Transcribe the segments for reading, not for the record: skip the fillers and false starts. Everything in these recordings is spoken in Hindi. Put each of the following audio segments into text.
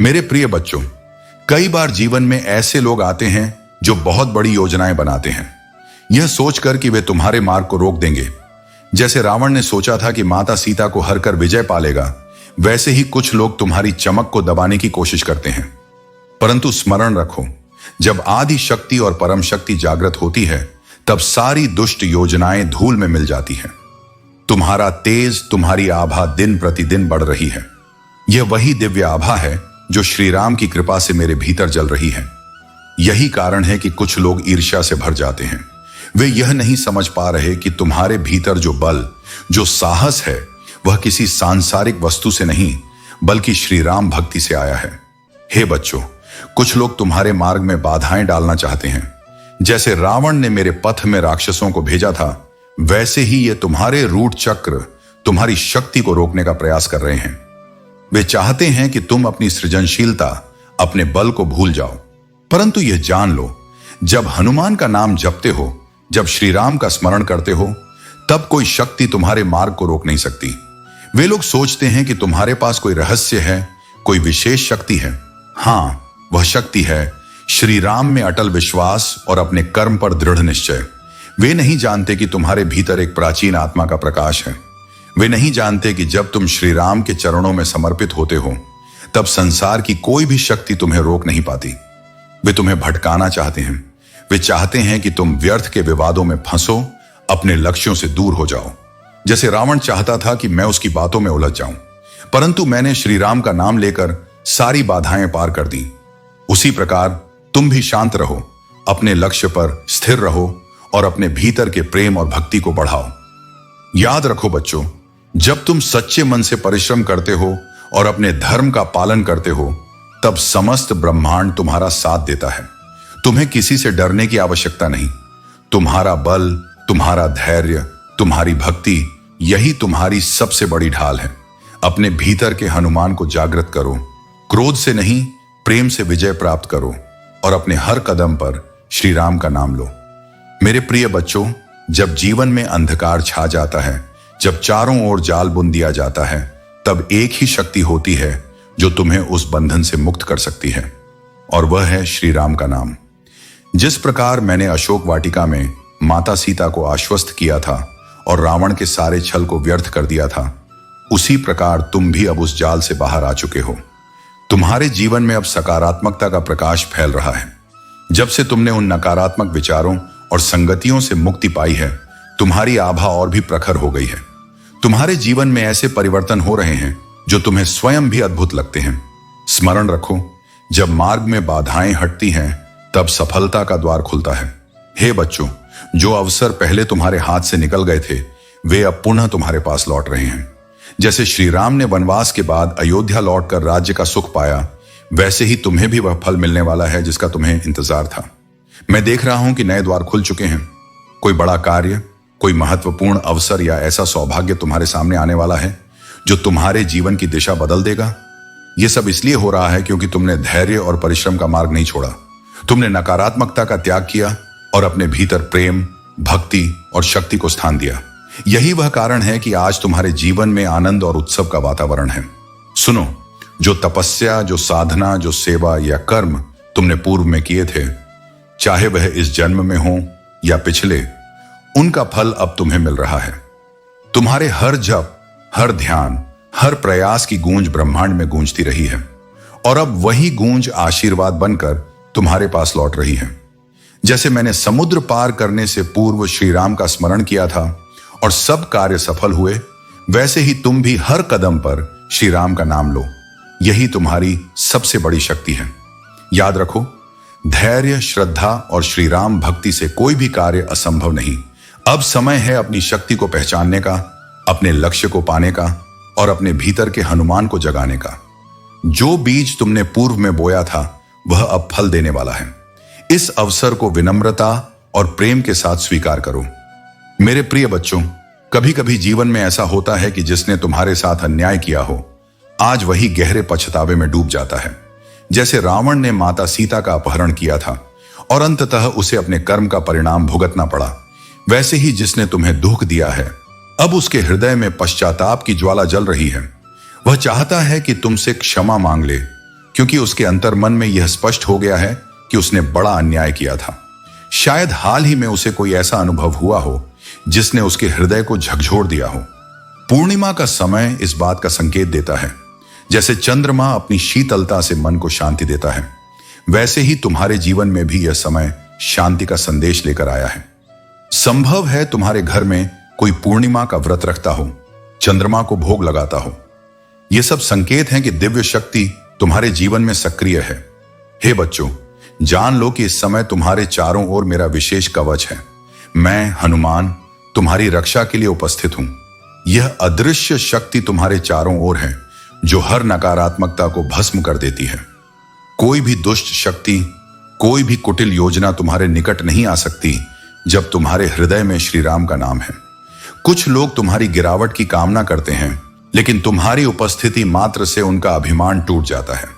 मेरे प्रिय बच्चों, कई बार जीवन में ऐसे लोग आते हैं जो बहुत बड़ी योजनाएं बनाते हैं, यह सोचकर कि वे तुम्हारे मार्ग को रोक देंगे। जैसे रावण ने सोचा था कि माता सीता को हर कर विजय पालेगा, वैसे ही कुछ लोग तुम्हारी चमक को दबाने की कोशिश करते हैं। परंतु स्मरण रखो, जब आदि शक्ति और परम शक्ति जागृत होती है, तब सारी दुष्ट योजनाएं धूल में मिल जाती हैं। तुम्हारा तेज, तुम्हारी आभा दिन प्रतिदिन बढ़ रही है। यह वही दिव्य आभा है जो श्री राम की कृपा से मेरे भीतर जल रही है। यही कारण है कि कुछ लोग ईर्ष्या से भर जाते हैं। वे यह नहीं समझ पा रहे कि तुम्हारे भीतर जो बल, जो साहस है, वह किसी सांसारिक वस्तु से नहीं, बल्कि श्री राम भक्ति से आया है। हे बच्चों, कुछ लोग तुम्हारे मार्ग में बाधाएं डालना चाहते हैं। जैसे रावण ने मेरे पथ में राक्षसों को भेजा था, वैसे ही ये तुम्हारे रूढ़ चक्र तुम्हारी शक्ति को रोकने का प्रयास कर रहे हैं। वे चाहते हैं कि तुम अपनी सृजनशीलता, अपने बल को भूल जाओ। परंतु यह जान लो, जब हनुमान का नाम जपते हो, जब श्री राम का स्मरण करते हो, तब कोई शक्ति तुम्हारे मार्ग को रोक नहीं सकती। वे लोग सोचते हैं कि तुम्हारे पास कोई रहस्य है, कोई विशेष शक्ति है। हां, वह शक्ति है श्री राम में अटल विश्वास और अपने कर्म पर दृढ़ निश्चय। वे नहीं जानते कि तुम्हारे भीतर एक प्राचीन आत्मा का प्रकाश है। वे नहीं जानते कि जब तुम श्री राम के चरणों में समर्पित होते हो, तब संसार की कोई भी शक्ति तुम्हें रोक नहीं पाती। वे तुम्हें भटकाना चाहते हैं। वे चाहते हैं कि तुम व्यर्थ के विवादों में फंसो, अपने लक्ष्यों से दूर हो जाओ। जैसे रावण चाहता था कि मैं उसकी बातों में उलझ जाऊं, परंतु मैंने श्री राम का नाम लेकर सारी बाधाएं पार कर दी। उसी प्रकार तुम भी शांत रहो, अपने लक्ष्य पर स्थिर रहो और अपने भीतर के प्रेम और भक्ति को बढ़ाओ। याद रखो बच्चों, जब तुम सच्चे मन से परिश्रम करते हो और अपने धर्म का पालन करते हो, तब समस्त ब्रह्मांड तुम्हारा साथ देता है। तुम्हें किसी से डरने की आवश्यकता नहीं। तुम्हारा बल, तुम्हारा धैर्य, तुम्हारी भक्ति, यही तुम्हारी सबसे बड़ी ढाल है। अपने भीतर के हनुमान को जागृत करो। क्रोध से नहीं, प्रेम से विजय प्राप्त करो और अपने हर कदम पर श्री राम का नाम लो। मेरे प्रिय बच्चों, जब जीवन में अंधकार छा जाता है, जब चारों ओर जाल बुन दिया जाता है, तब एक ही शक्ति होती है जो तुम्हें उस बंधन से मुक्त कर सकती है, और वह है श्री राम का नाम। जिस प्रकार मैंने अशोक वाटिका में माता सीता को आश्वस्त किया था और रावण के सारे छल को व्यर्थ कर दिया था, उसी प्रकार तुम भी अब उस जाल से बाहर आ चुके हो। तुम्हारे जीवन में अब सकारात्मकता का प्रकाश फैल रहा है। जब से तुमने उन नकारात्मक विचारों और संगतियों से मुक्ति पाई है, तुम्हारी आभा और भी प्रखर हो गई है। तुम्हारे जीवन में ऐसे परिवर्तन हो रहे हैं जो तुम्हें स्वयं भी अद्भुत लगते हैं। स्मरण रखो, जब मार्ग में बाधाएं हटती हैं, तब सफलता का द्वार खुलता है। हे बच्चों, जो अवसर पहले तुम्हारे हाथ से निकल गए थे, वे अब पुनः तुम्हारे पास लौट रहे हैं। जैसे श्री राम ने वनवास के बाद अयोध्या लौटकर राज्य का सुख पाया, वैसे ही तुम्हें भी वह फल मिलने वाला है जिसका तुम्हें इंतजार था। मैं देख रहा हूं कि नए द्वार खुल चुके हैं। कोई बड़ा कार्य, कोई महत्वपूर्ण अवसर या ऐसा सौभाग्य तुम्हारे सामने आने वाला है जो तुम्हारे जीवन की दिशा बदल देगा। यह सब इसलिए हो रहा है क्योंकि तुमने धैर्य और परिश्रम का मार्ग नहीं छोड़ा। तुमने नकारात्मकता का त्याग किया और अपने भीतर प्रेम, भक्ति और शक्ति को स्थान दिया। यही वह कारण है कि आज तुम्हारे जीवन में आनंद और उत्सव का वातावरण है। सुनो, जो तपस्या, जो साधना, जो सेवा या कर्म तुमने पूर्व में किए थे, चाहे वह इस जन्म में हो या पिछले, उनका फल अब तुम्हें मिल रहा है। तुम्हारे हर जप, हर ध्यान, हर प्रयास की गूंज ब्रह्मांड में गूंजती रही है, और अब वही गूंज आशीर्वाद बनकर तुम्हारे पास लौट रही है। जैसे मैंने समुद्र पार करने से पूर्व श्री राम का स्मरण किया था और सब कार्य सफल हुए, वैसे ही तुम भी हर कदम पर श्री राम का नाम लो। यही तुम्हारी सबसे बड़ी शक्ति है। याद रखो, धैर्य, श्रद्धा और श्री राम भक्ति से कोई भी कार्य असंभव नहीं। अब समय है अपनी शक्ति को पहचानने का, अपने लक्ष्य को पाने का और अपने भीतर के हनुमान को जगाने का। जो बीज तुमने पूर्व में बोया था, वह अब फल देने वाला है। इस अवसर को विनम्रता और प्रेम के साथ स्वीकार करो। मेरे प्रिय बच्चों, कभी कभी जीवन में ऐसा होता है कि जिसने तुम्हारे साथ अन्याय किया हो, आज वही गहरे पछतावे में डूब जाता है। जैसे रावण ने माता सीता का अपहरण किया था और अंततः उसे अपने कर्म का परिणाम भुगतना पड़ा, वैसे ही जिसने तुम्हें दुख दिया है, अब उसके हृदय में पश्चाताप की ज्वाला जल रही है। वह चाहता है कि तुमसे क्षमा मांग ले, क्योंकि उसके अंतर्मन में यह स्पष्ट हो गया है कि उसने बड़ा अन्याय किया था। शायद हाल ही में उसे कोई ऐसा अनुभव हुआ हो जिसने उसके हृदय को झकझोर दिया हो। पूर्णिमा का समय इस बात का संकेत देता है, जैसे चंद्रमा अपनी शीतलता से मन को शांति देता है, वैसे ही तुम्हारे जीवन में भी यह समय शांति का संदेश लेकर आया है। संभव है तुम्हारे घर में कोई पूर्णिमा का व्रत रखता हो, चंद्रमा को भोग लगाता हो। यह सब संकेत हैं कि दिव्य शक्ति तुम्हारे जीवन में सक्रिय है। हे बच्चों, जान लो कि इस समय तुम्हारे चारों ओर मेरा विशेष कवच है। मैं हनुमान तुम्हारी रक्षा के लिए उपस्थित हूं। यह अदृश्य शक्ति तुम्हारे चारों ओर है, जो हर नकारात्मकता को भस्म कर देती है। कोई भी दुष्ट शक्ति, कोई भी कुटिल योजना तुम्हारे निकट नहीं आ सकती जब तुम्हारे हृदय में श्री राम का नाम है। कुछ लोग तुम्हारी गिरावट की कामना करते हैं, लेकिन तुम्हारी उपस्थिति मात्र से उनका अभिमान टूट जाता है।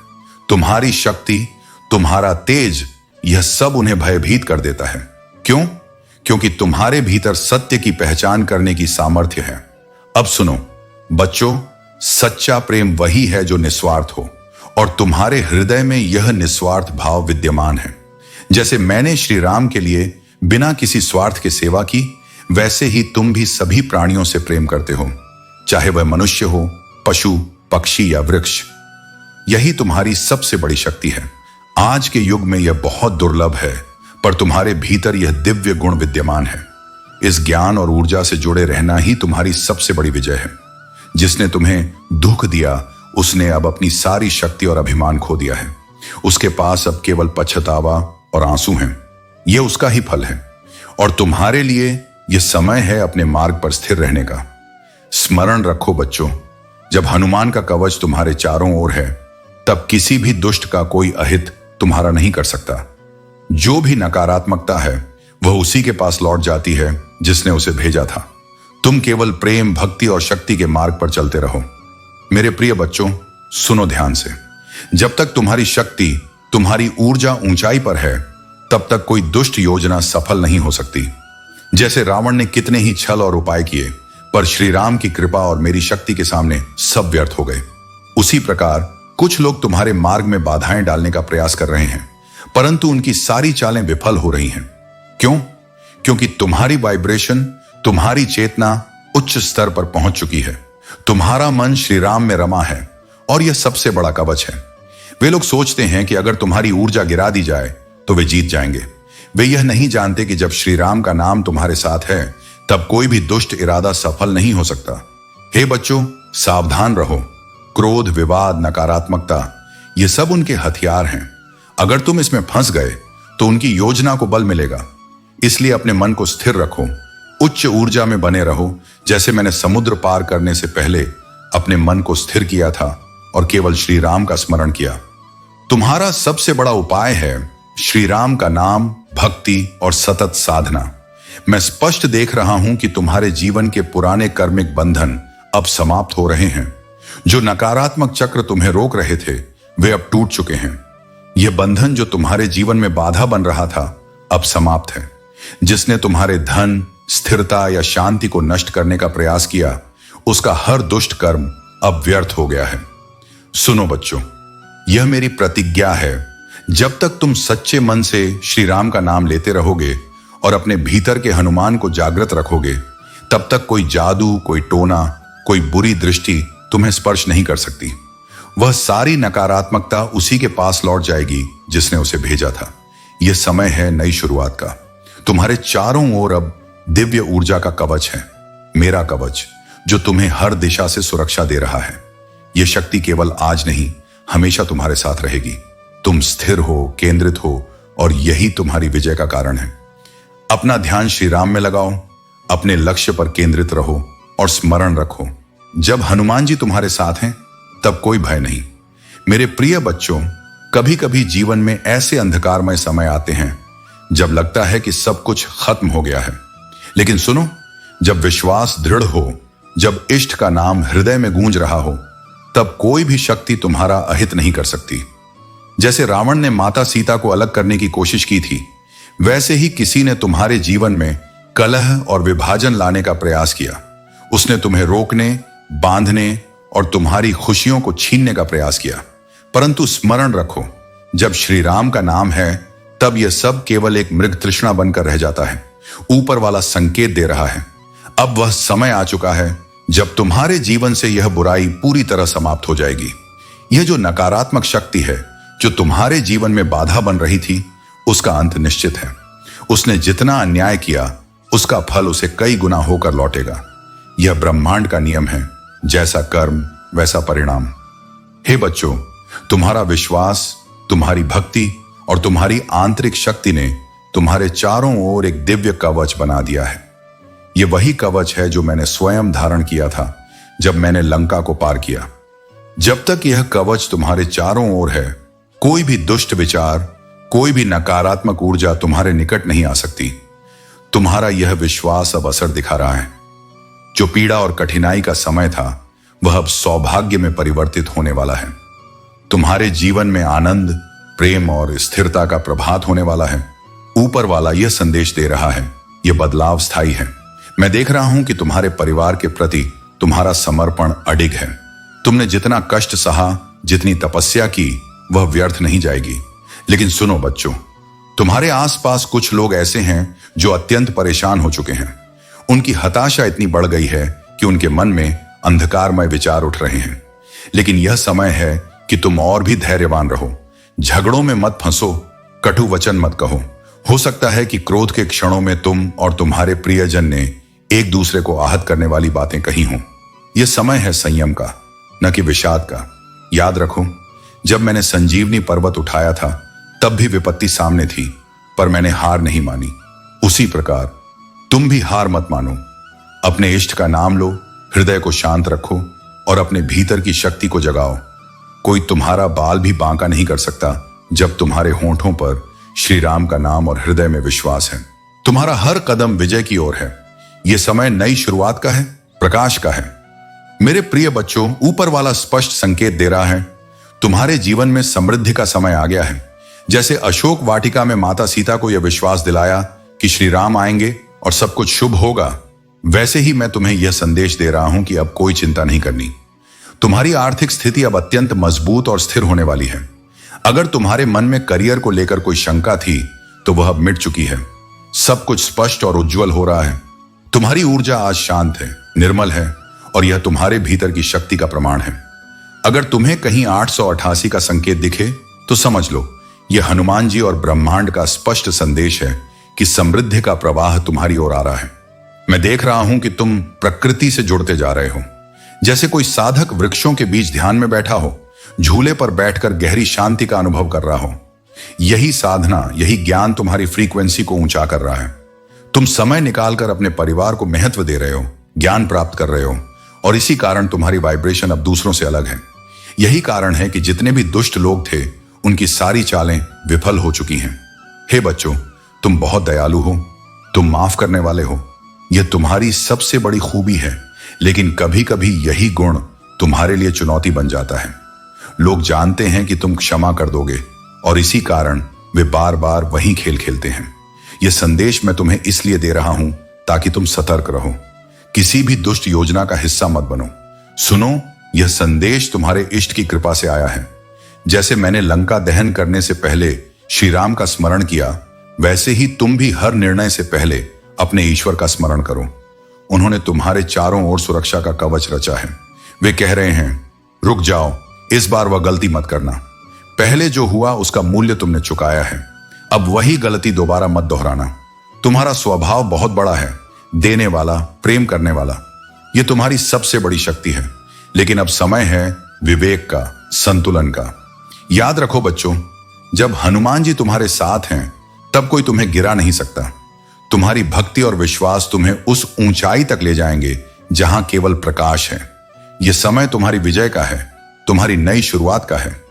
तुम्हारी शक्ति, तुम्हारा तेज, यह सब उन्हें भयभीत कर देता है। क्यों? क्योंकि तुम्हारे भीतर सत्य की पहचान करने की सामर्थ्य है। अब सुनो बच्चों, सच्चा प्रेम वही है जो निस्वार्थ हो, और तुम्हारे हृदय में यह निस्वार्थ भाव विद्यमान है। जैसे मैंने श्री राम के लिए बिना किसी स्वार्थ के सेवा की, वैसे ही तुम भी सभी प्राणियों से प्रेम करते हो, चाहे वह मनुष्य हो, पशु, पक्षी या वृक्ष। यही तुम्हारी सबसे बड़ी शक्ति है। आज के युग में यह बहुत दुर्लभ है, पर तुम्हारे भीतर यह दिव्य गुण विद्यमान है। इस ज्ञान और ऊर्जा से जुड़े रहना ही तुम्हारी सबसे बड़ी विजय है। जिसने तुम्हें दुख दिया, उसने अब अपनी सारी शक्ति और अभिमान खो दिया है। उसके पास अब केवल पछतावा और आंसू हैं। यह उसका ही फल है, और तुम्हारे लिए यह समय है अपने मार्ग पर स्थिर रहने का। स्मरण रखो बच्चों, जब हनुमान का कवच तुम्हारे चारों ओर है, तब किसी भी दुष्ट का कोई अहित तुम्हारा नहीं कर सकता। जो भी नकारात्मकता है वह उसी के पास लौट जाती है जिसने उसे भेजा था। तुम केवल प्रेम, भक्ति और शक्ति के मार्ग पर चलते रहो। मेरे प्रिय बच्चों, सुनो ध्यान से। जब तक तुम्हारी शक्ति, तुम्हारी ऊर्जा ऊंचाई पर है, तब तक कोई दुष्ट योजना सफल नहीं हो सकती। जैसे रावण ने कितने ही छल और उपाय किए, पर श्री राम की कृपा और मेरी शक्ति के सामने सब व्यर्थ हो गए। उसी प्रकार कुछ लोग तुम्हारे मार्ग में बाधाएं डालने का प्रयास कर रहे हैं, परंतु उनकी सारी चालें विफल हो रही हैं। क्यों? क्योंकि तुम्हारी वाइब्रेशन, तुम्हारी चेतना उच्च स्तर पर पहुंच चुकी है। तुम्हारा मन श्री राम में रमा है, और यह सबसे बड़ा कवच है। वे लोग सोचते हैं कि अगर तुम्हारी ऊर्जा गिरा दी जाए तो वे जीत जाएंगे। वे यह नहीं जानते कि जब श्री राम का नाम तुम्हारे साथ है, तब कोई भी दुष्ट इरादा सफल नहीं हो सकता। हे बच्चों, सावधान रहो। क्रोध, विवाद, नकारात्मकता, ये सब उनके हथियार हैं। अगर तुम इसमें फंस गए तो उनकी योजना को बल मिलेगा। इसलिए अपने मन को स्थिर रखो, उच्च ऊर्जा में बने रहो, जैसे मैंने समुद्र पार करने से पहले अपने मन को स्थिर किया था और केवल श्री राम का स्मरण किया। तुम्हारा सबसे बड़ा उपाय है श्री राम का नाम, भक्ति और सतत साधना। मैं स्पष्ट देख रहा हूं कि तुम्हारे जीवन के पुराने कर्मिक बंधन अब समाप्त हो रहे हैं। जो नकारात्मक चक्र तुम्हें रोक रहे थे, वे अब टूट चुके हैं। यह बंधन जो तुम्हारे जीवन में बाधा बन रहा था, अब समाप्त है। जिसने तुम्हारे धन, स्थिरता या शांति को नष्ट करने का प्रयास किया, उसका हर दुष्ट कर्म अब व्यर्थ हो गया है। सुनो बच्चों, यह मेरी प्रतिज्ञा है, जब तक तुम सच्चे मन से श्री राम का नाम लेते रहोगे और अपने भीतर के हनुमान को जागृत रखोगे, तब तक कोई जादू, कोई टोना, कोई बुरी दृष्टि तुम्हें स्पर्श नहीं कर सकती। वह सारी नकारात्मकता उसी के पास लौट जाएगी जिसने उसे भेजा था। यह समय है नई शुरुआत का। तुम्हारे चारों ओर अब दिव्य ऊर्जा का कवच है, मेरा कवच, जो तुम्हें हर दिशा से सुरक्षा दे रहा है। यह शक्ति केवल आज नहीं, हमेशा तुम्हारे साथ रहेगी। तुम स्थिर हो, केंद्रित हो, और यही तुम्हारी विजय का कारण है। अपना ध्यान श्री राम में लगाओ, अपने लक्ष्य पर केंद्रित रहो और स्मरण रखो, जब हनुमान जी तुम्हारे साथ हैं तब कोई भय नहीं। मेरे प्रिय बच्चों, कभी कभी जीवन में ऐसे अंधकारमय समय आते हैं जब लगता है कि सब कुछ खत्म हो गया है। लेकिन सुनो, जब विश्वास दृढ़ हो, जब इष्ट का नाम हृदय में गूंज रहा हो, तब कोई भी शक्ति तुम्हारा अहित नहीं कर सकती। जैसे रावण ने माता सीता को अलग करने की कोशिश की थी, वैसे ही किसी ने तुम्हारे जीवन में कलह और विभाजन लाने का प्रयास किया। उसने तुम्हें रोकने, बांधने और तुम्हारी खुशियों को छीनने का प्रयास किया। परंतु स्मरण रखो, जब श्री राम का नाम है तब यह सब केवल एक मृग तृष्णा बनकर रह जाता है। ऊपर वाला संकेत दे रहा है, अब वह समय आ चुका है जब तुम्हारे जीवन से यह बुराई पूरी तरह समाप्त हो जाएगी। यह जो नकारात्मक शक्ति है जो तुम्हारे जीवन में बाधा बन रही थी, उसका अंत निश्चित है। उसने जितना अन्याय किया उसका फल उसे कई गुना होकर लौटेगा। यह ब्रह्मांड का नियम है, जैसा कर्म वैसा परिणाम। हे बच्चों, तुम्हारा विश्वास, तुम्हारी भक्ति और तुम्हारी आंतरिक शक्ति ने तुम्हारे चारों ओर एक दिव्य कवच बना दिया है। यह वही कवच है जो मैंने स्वयं धारण किया था जब मैंने लंका को पार किया। जब तक यह कवच तुम्हारे चारों ओर है, कोई भी दुष्ट विचार, कोई भी नकारात्मक ऊर्जा तुम्हारे निकट नहीं आ सकती। तुम्हारा यह विश्वास अब असर दिखा रहा है। जो पीड़ा और कठिनाई का समय था, वह अब सौभाग्य में परिवर्तित होने वाला है। तुम्हारे जीवन में आनंद, प्रेम और स्थिरता का प्रभात होने वाला है। ऊपर वाला यह संदेश दे रहा है, यह बदलाव स्थायी है। मैं देख रहा हूं कि तुम्हारे परिवार के प्रति तुम्हारा समर्पण अडिग है। तुमने जितना कष्ट सहा, जितनी तपस्या की, वह व्यर्थ नहीं जाएगी। लेकिन सुनो बच्चों, तुम्हारे आसपास कुछ लोग ऐसे हैं जो अत्यंत परेशान हो चुके हैं। उनकी हताशा इतनी बढ़ गई है कि उनके मन में अंधकारमय विचार उठ रहे हैं। लेकिन यह समय है कि तुम और भी धैर्यवान रहो। झगड़ों में मत फंसो, कटु वचन मत कहो। हो सकता है कि क्रोध के क्षणों में तुम और तुम्हारे प्रियजन ने एक दूसरे को आहत करने वाली बातें कही हों। यह समय है संयम का, न कि विषाद का। याद रखो, जब मैंने संजीवनी पर्वत उठाया था तब भी विपत्ति सामने थी, पर मैंने हार नहीं मानी। उसी प्रकार तुम भी हार मत मानो। अपने इष्ट का नाम लो, हृदय को शांत रखो और अपने भीतर की शक्ति को जगाओ। कोई तुम्हारा बाल भी बांका नहीं कर सकता जब तुम्हारे होंठों पर श्री राम का नाम और हृदय में विश्वास है। तुम्हारा हर कदम विजय की ओर है। यह समय नई शुरुआत का है, प्रकाश का है। मेरे प्रिय बच्चों, ऊपर वाला स्पष्ट संकेत दे रहा है, तुम्हारे जीवन में समृद्धि का समय आ गया है। जैसे अशोक वाटिका में माता सीता को यह विश्वास दिलाया कि श्री राम आएंगे और सब कुछ शुभ होगा, वैसे ही मैं तुम्हें यह संदेश दे रहा हूं कि अब कोई चिंता नहीं करनी। तुम्हारी आर्थिक स्थिति अब अत्यंत मजबूत और स्थिर होने वाली है। अगर तुम्हारे मन में करियर को लेकर कोई शंका थी तो वह अब मिट चुकी है। सब कुछ स्पष्ट और उज्जवल हो रहा है। तुम्हारी ऊर्जा आज शांत है, निर्मल है और यह तुम्हारे भीतर की शक्ति का प्रमाण है। अगर तुम्हें कहीं 888 का संकेत दिखे तो समझ लो, यह हनुमान जी और ब्रह्मांड का स्पष्ट संदेश है कि समृद्धि का प्रवाह तुम्हारी ओर आ रहा है। मैं देख रहा हूं कि तुम प्रकृति से जुड़ते जा रहे हो। जैसे कोई साधक वृक्षों के बीच ध्यान में बैठा हो, झूले पर बैठकर गहरी शांति का अनुभव कर रहा हो। यही साधना, यही ज्ञान तुम्हारी फ्रीक्वेंसी को ऊंचा कर रहा है। तुम समय निकालकर अपने परिवार को महत्व दे रहे हो, ज्ञान प्राप्त कर रहे हो और इसी कारण तुम्हारी वाइब्रेशन अब दूसरों से अलग है। यही कारण है कि जितने भी दुष्ट लोग थे, उनकी सारी चालें विफल हो चुकी हैं। हे बच्चों, तुम बहुत दयालु हो, तुम माफ करने वाले हो। यह तुम्हारी सबसे बड़ी खूबी है, लेकिन कभी कभी यही गुण तुम्हारे लिए चुनौती बन जाता है। लोग जानते हैं कि तुम क्षमा कर दोगे और इसी कारण वे बार बार वही खेल खेलते हैं। यह संदेश मैं तुम्हें इसलिए दे रहा हूं ताकि तुम सतर्क रहो, किसी भी दुष्ट योजना का हिस्सा मत बनो। सुनो, यह संदेश तुम्हारे इष्ट की कृपा से आया है। जैसे मैंने लंका दहन करने से पहले श्री राम का स्मरण किया, वैसे ही तुम भी हर निर्णय से पहले अपने ईश्वर का स्मरण करो। उन्होंने तुम्हारे चारों ओर सुरक्षा का कवच रचा है। वे कह रहे हैं, रुक जाओ, इस बार वह गलती मत करना। पहले जो हुआ उसका मूल्य तुमने चुकाया है, अब वही गलती दोबारा मत दोहराना। तुम्हारा स्वभाव बहुत बड़ा है, देने वाला, प्रेम करने वाला। यह तुम्हारी सबसे बड़ी शक्ति है। लेकिन अब समय है विवेक का, संतुलन का। याद रखो बच्चों, जब हनुमान जी तुम्हारे साथ हैं तब कोई तुम्हें गिरा नहीं सकता। तुम्हारी भक्ति और विश्वास तुम्हें उस ऊंचाई तक ले जाएंगे जहां केवल प्रकाश है। यह समय तुम्हारी विजय का है, तुम्हारी नई शुरुआत का है।